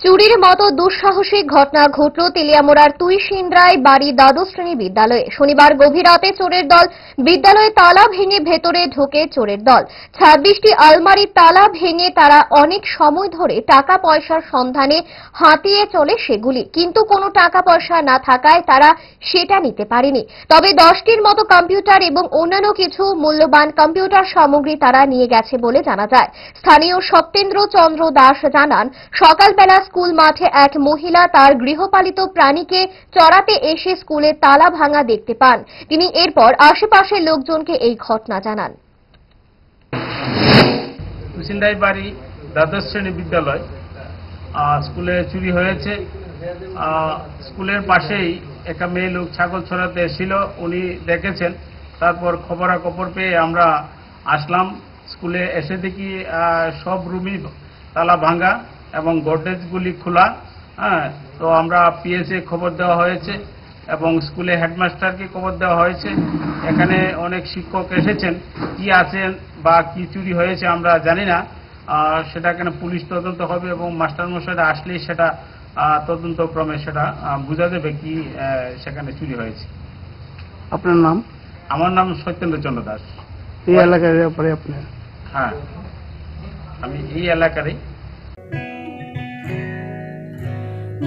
চুরির মতো দুঃসাহসিক ঘটনা ঘটল তেলিয়ামুড়ার তুইসিন্দ্রায় বাড়ি দ্বাদশ শ্রেণী বিদ্যালয়ে। শনিবার গভীর রাতে চোরের দল বিদ্যালয়ে তালা ভেঙে ভেতরে ঢোকে। চোরের দল 26টি আলমারির তালা ভেঙে তারা অনেক সময় ধরে টাকা পয়সার সন্ধানে হাতিয়ে চলে সেগুলি, কিন্তু কোনো টাকা পয়সা না থাকায় তারা সেটা নিতে পারেনি। তবে 10টির মতো কম্পিউটার এবং অন্যান্য কিছু মূল্যবান কম্পিউটার সামগ্রী তারা নিয়ে গেছে বলে জানা যায়। স্থানীয় সত্যেন্দ্র চন্দ্র দাস জানান, সকালবেলা স্কুল মাঠে এক মহিলা তার গৃহপালিত প্রাণীকে চড়াতে এসে স্কুলের তালা ভাঙা দেখতে পান। তিনি এরপর আশেপাশের লোকজনকে এই ঘটনা জানান। তুইসিন্দ্রায় বাড়ি দ্বাদশ শ্রেণী বিদ্যালয় স্কুলে চুরি হয়েছে। স্কুলের পাশেই একটা মেয়ে লোক ছাগল ছড়াতে এসেছিল, উনি দেখেছেন। তারপর খবরাখবর পেয়ে আমরা আসলাম। স্কুলে এসে দেখি সব রুমই তালা ভাঙা এবং গডরেজগুলি খোলা। তো আমরা পিএসএ খবর দেওয়া হয়েছে এবং স্কুলে হেডমাস্টারকে খবর দেওয়া হয়েছে। এখানে অনেক শিক্ষক এসেছেন, কি আছেন বা কি চুরি হয়েছে আমরা জানি না। সেটা এখানে পুলিশ তদন্ত হবে এবং মাস্টারমশাইরা আসলেই সেটা তদন্তক্রমে সেটা বোঝা যাবে কি সেখানে চুরি হয়েছে। আপনার নাম? আমার নাম সত্যেন্দ্র চন্দ্র দাস। এই এলাকার ব্যাপারে আপনার? হ্যাঁ, আমি এই এলাকারই।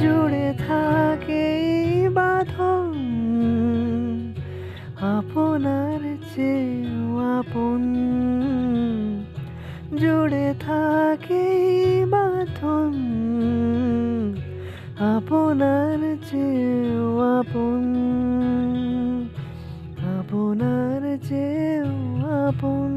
জুড়ে থাকে বাঁধন আপনার চেয়েও আপন, জুড়ে থাকে বাঁধন আপনার চেয়েও আপন, আপনার চেয়েও আপন।